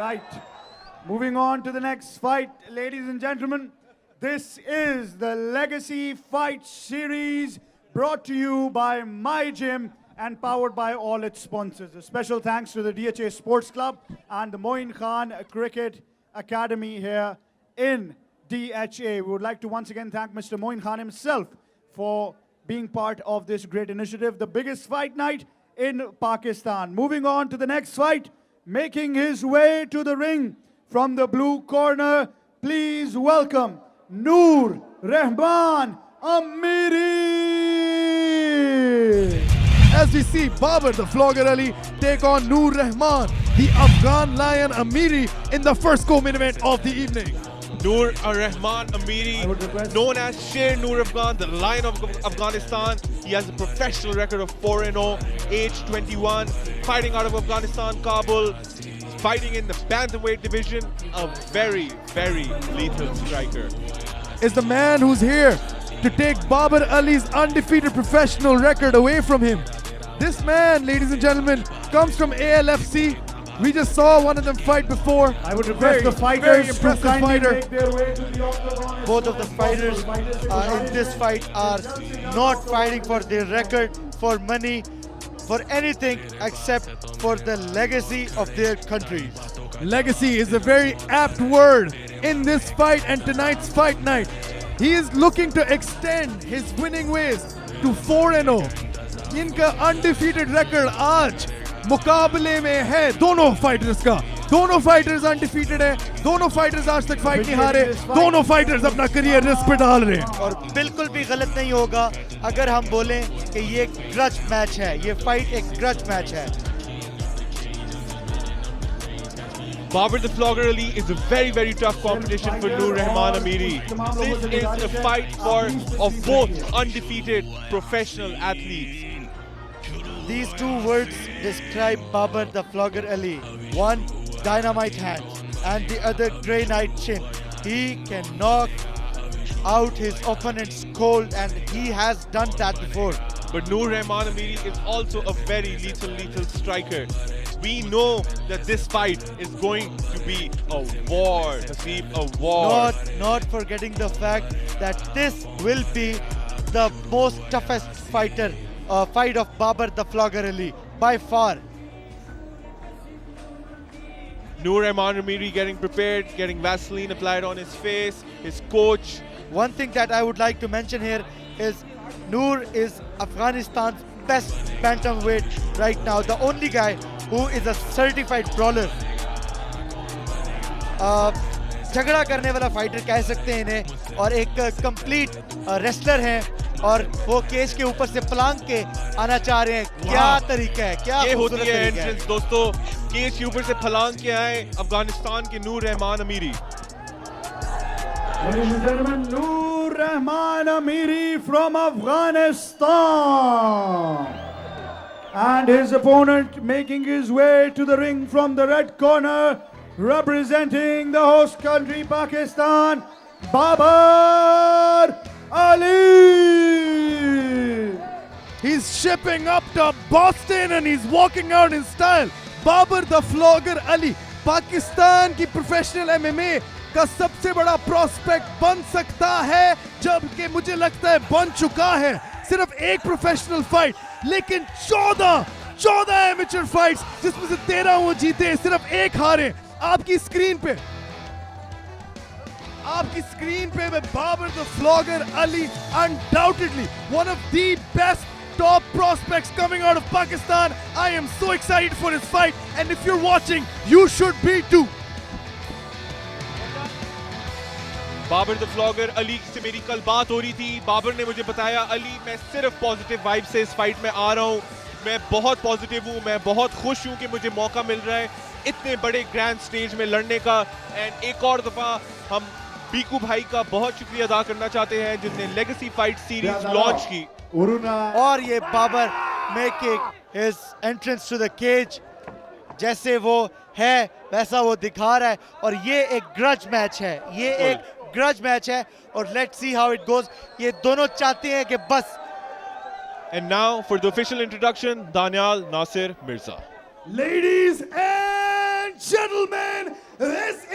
Right. Moving on to the next fight, ladies and gentlemen. This is the Legacy Fight Series brought to you by My Gym and powered by all its sponsors. A special thanks to the DHA Sports Club and the Moin Khan Cricket Academy here in DHA. We would like to once again thank Mr. Moin Khan himself for being part of this great initiative, the biggest fight night in Pakistan. Moving on to the next fight, making his way to the ring from the blue corner, please welcome Noor Rahman Amiri. As we see Babar the Flogger Ali take on Noor Rahman, the Afghan Lion Amiri, in the first co-main event of the evening. Noor Rahman Amiri, known as Sher Noor Afghan, the Lion of Afghanistan. He has a professional record of 4-0, age 21, fighting out of Afghanistan, Kabul, fighting in the bantamweight division. A very, very lethal striker. Is the man who's here to take Babar Ali's undefeated professional record away from him. This man, ladies and gentlemen, comes from ALFC. We just saw one of them fight before. I would request the fighters to kindly fighter. make their way to the octagon. Both of the fighters in this fight are not fighting for their record, for money, for anything except for the legacy of their countries. Legacy is a very apt word in this fight and tonight's fight night. He is looking to extend his winning ways to 4-0. इनका undefeated record आज मुकाबले में है दोनों fighters का. दोनों fighters undefeated है. दोनों फाइटर्स आज तक फाइट नहीं हारे. दोनों फाइटर्स अपना करियर रिस्क पे डाल रहे हैं. और बिल्कुल भी गलत नहीं होगा अगर हम बोलें कि ये ग्रज मैच है. ये फाइट एक ग्रज मैच है. Babar the Flogger Ali is a very, very tough competition for Noor Rahman Amiri. This is a fight of both undefeated professional athletes. These two words describe Babar the Flogger Ali. One, dynamite hands, and the other, grey knight chin. He can knock out his opponents cold, and he has done that before. But Noor Rahman Amiri is also a very lethal striker. We know that this fight is going to be a war, Haseeb, a war. Not forgetting the fact that this will be the most toughest fight of Babar the Flogger Ali by far. Noor Rahman Amiri getting prepared, getting Vaseline applied on his face, his coach. One thing that I would like to mention here is Noor is Afghanistan's best bantamweight right now. The only guy who is a certified brawler. झगड़ा करने वाला fighter कह सकते हैं इन्हें, और एक complete wrestler हैं, और वो केज के ऊपर से पलांग के आना चाह रहे हैं. क्या तरीका है, क्या ये होती है एंट्रेंस दोस्तों. केज के ऊपर से पलांग के आए अफगानिस्तान के नूर रहमान अमीरी. Ladies and gentlemen, Noor Rahman Amiri from Afghanistan. And his opponent making his way to the ring from the red corner, representing the host country Pakistan, Babar Ali. He's shipping up to Boston and he's walking out in style. Babar the Flogger Ali, Pakistan की professional MMA का सबसे बड़ा prospect बन सकता है, जबकि मुझे लगता है बन चुका है. सिर्फ एक प्रोफेशनल फाइट, लेकिन 14 एमेचर फाइट्स, जिसमें से 13 वो जीते, सिर्फ एक हारे. आपकी स्क्रीन पे में Babar the flogger Ali, undoubtedly one of the best top prospects coming out of Pakistan. I am so excited for his fight, and if you're watching, you should be too. Babar the flogger Ali से मेरी कल बात हो रही थी. बाबर ने मुझे बताया, अली मैं सिर्फ पॉजिटिव वाइब से इस फाइट में आ रहा हूँ. मैं बहुत पॉजिटिव हूँ, मैं बहुत खुश हूँ कि मुझे मौका मिल रहा है इतने बड़े ग्रैंड स्टेज में लड़ने का. एंड एक और दफा हम बीकू भाई का बहुत शुक्रिया अदा करना चाहते हैं जिसने लेगेसी फाइट सीरीज लॉन्च की. और ये Babar making his entrance to the cage, जैसे वो है वैसा वो दिखा रहा है. और ये एक ग्रज मैच है, ये एक ग्रज मैच है, और let's see how it goes. ये दोनों चाहते हैं कि बस. And now for the official introduction, Danial Nasir Mirza. Ladies and and gentlemen, this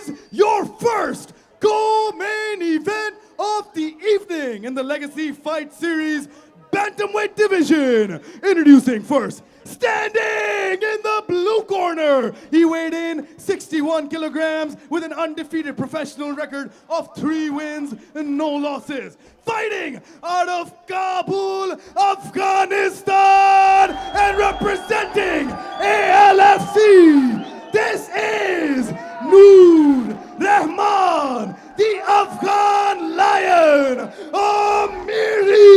is your first co-main event of the evening in the Legacy Fight Series Bantamweight Division. Introducing first, standing in the blue corner, he weighed in 61 kilograms with an undefeated professional record of 3 wins and no losses. Fighting out of Kabul, Afghanistan, and representing ALFC, this is Noor Rahman, the Afghan Lion, Amiri.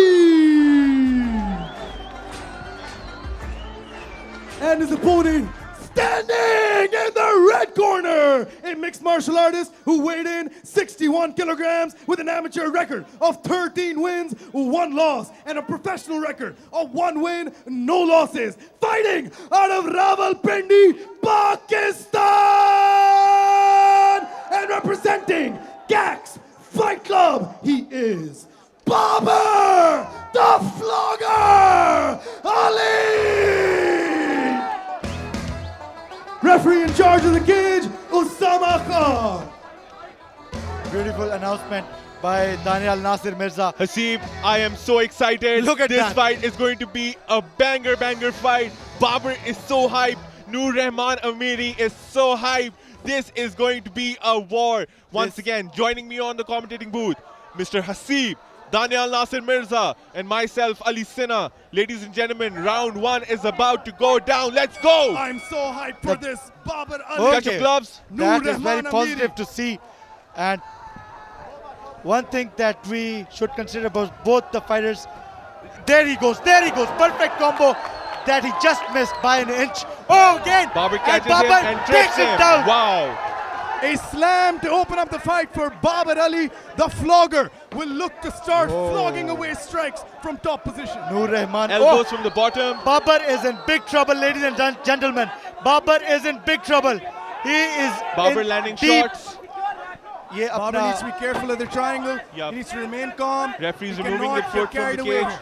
And his opponent, standing in the red corner, a mixed martial artist who weighed in 61 kilograms with an amateur record of 13 wins, 1 loss, and a professional record of 1 win, no losses. Fighting out of Rawalpindi, Pakistan, and representing Gax Fight Club, he is Babar the Flogger Ali! Referee in charge of the cage, Usama Khan. Beautiful announcement by Daniel Nasir Mirza. Haseeb, I am so excited. Look at this that. fight is going to be a banger fight. Babar is so hyped. Noor Rahman Amiri is so hyped. This is going to be a war. Once again, joining me on the commentating booth, Mr. Haseeb, Daniel Nasir Mirza, and myself, Ali Sinha. Ladies and gentlemen, round 1 is about to go down. Let's go! I'm so hyped for this. Babar Ali. Got your gloves? Noor That is very Rahman positive Amiri. to see. And one thing that we should consider about both the fighters, there he goes, perfect combo that he just missed by an inch. Oh, again! Babar And catches Babar him and takes tricks it him. down. Wow. A slam to open up the fight for Babar Ali. The flogger will look to start flogging away strikes from top position. Noor Rahman. Elbows from the bottom. Babar is in big trouble, ladies and gentlemen. Babar is in big trouble. He is Babar in landing deep. shots. ये Babar अपना needs to be careful of the triangle. Yup. He needs to remain calm. Referee's He removing the cannot foot get from the carried away cage. here.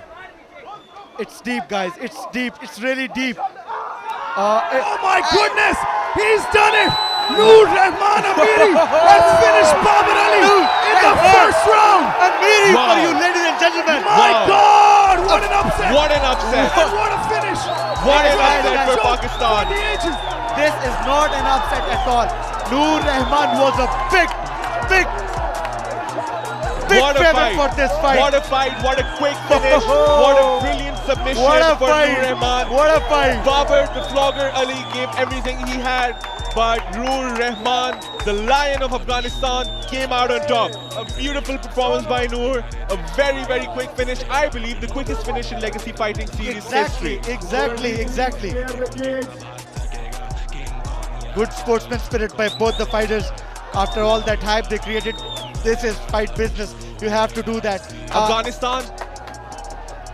It's deep, guys. It's deep. It's really deep. Oh my goodness! He's done it! Noor Rahman Amiri has finished Babar Ali in the first round! Amiri Wow. for you, ladies and gentlemen. My Wow. God! What an upset! What an upset. And what a finish! What an Guys, upset guys, for Shows Pakistan. for the ages. This is not an upset at all. Noor Rahman was a big What a favorite fight. for this fight. What a fight. What a quick finish. What a brilliant submission What a for fight. Noor Rahman. What a fight. Babar, the flogger Ali, gave everything he had. But Noor Rahman, the Lion of Afghanistan, came out on top. A beautiful performance by Noor. A very, very quick finish. I believe the quickest finish in Legacy Fighting Series history. Exactly. Good sportsman spirit by both the fighters. After all that hype they created, this is fight business. You have to do that. Afghanistan,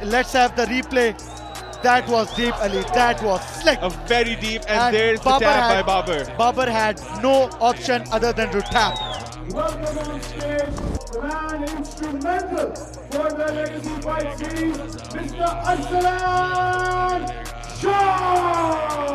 Let's have the replay. That was deep, Ali. That was slick. a very deep, and there's the Babar tap by had- Babar. Babar had no option other than to tap. Welcome on stage, the man instrumental for the Legacy Fight Series, Mr. Arsalan Shah!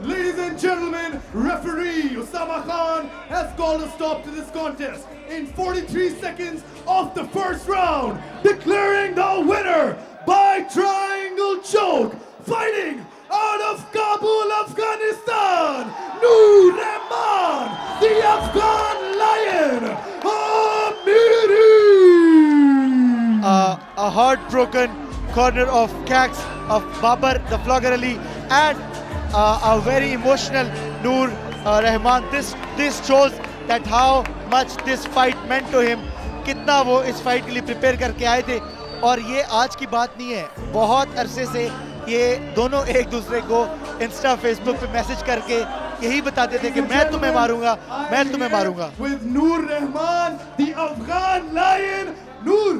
Ladies and gentlemen, referee Usama Khan has called a stop to this contest in 43 seconds of the first round, declaring the winner by triangle choke, fighting out of Kabul, Afghanistan, Noor Rahman, the Afghan Lion, Amiri! A heartbroken corner of Gax, of Babar, the Flogger Ali, and a very emotional Noor Rahman. This shows that how much this fight meant to him. कितना वो इस fight के लिए prepare करके आए थे. और ये आज की बात नहीं है. बहुत अरसे से ये दोनों एक दूसरे को इंस्टा फेसबुक पे मैसेज करके यही बताते थे कि मैं तुम्हें मारूंगा, मैं तुम्हें मारूंगा. With Noor Rahman, the Afghan Lion. Noor,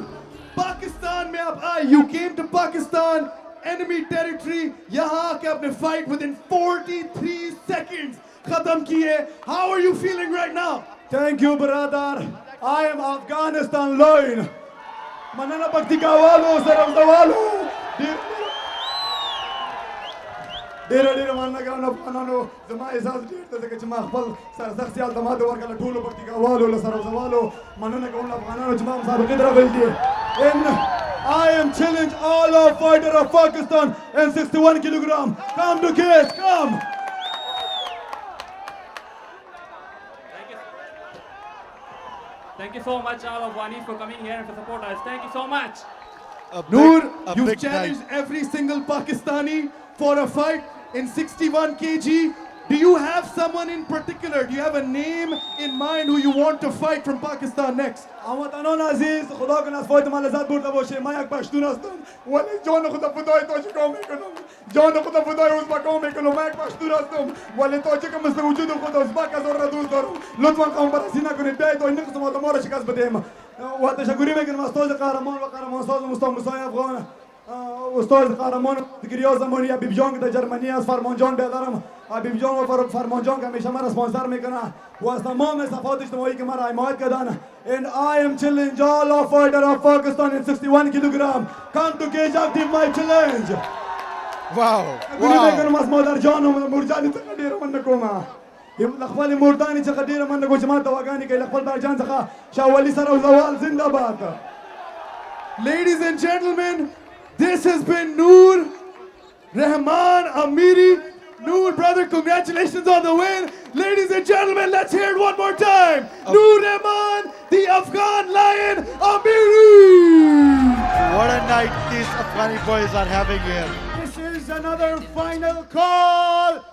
Pakistan में आप आए. You came to Pakistan, enemy territory. यहाँ आके आपने fight within 43 seconds खत्म किए. How are you feeling right now? Thank you, brother. I am Afghanistan Lion. Manana Bhakti Kawalo, Sarab Zawalo. Dera manna kana panano zama esas dirte se kachma khpal sarzakh al damad war kala dhulo Bhakti Kawalo la Sarab Zawalo. Manana kana panano jama sabe kidra beldi. And I am challenge all of fighter of Pakistan and 61 kilogram. Come to cage, come. Thank you so much, all of Wani, for coming here and for support us. Thank you so much. Noor, a you've big challenged night. every single Pakistani for a fight in 61 kg. Do you have someone in particular? Do you have a name in mind who you want to fight from Pakistan next? هموطنان عزیز خدا کنه از فایت من لذت برده باشه. من یک پشتون هستم ولی جان خدا فدای تاجیکا میکنم. جان خدا فدای ازبکا میکنم. من یک پشتون هستم ولی تاجیک مثل وجود خود ازبک از آن را دوست دارم. لطفا قوم بررسی نکنید. بیایید تا این قسم ما را شکست بدهیم. و تشکری میکنم از تاج قهرمان و قهرمانساز مصطفی موسی افغان. استاد قهرمان گریا زمانی حبیب جان که در جرمنی از فرمان جان بیادرم. حبیب جان و فرمان جان که همیشه مرا اسپانسر میکنه و از تمام صفحات اجتماعی که مرا حمایت کردن. And I am challenge all of fighter of Pakistan in 61 kilogram. Come to cage active my challenge. Wow. گوری Wow. میکنم از مادر جان و مرجانی څخه ډیر من کومه. لخپل مردانی څخه ډیر من کو چې ما دواګانی کوي لخپل بار جان څخه شاه ولی سره او زوال زنده باد. Ladies and gentlemen, this has been Noor Rahman Amiri. Noor, brother, congratulations on the win. Ladies and gentlemen, let's hear it one more time. Noor Rahman, the Afghan Lion Amiri. What a night these Afghani boys are having here. This is another final call.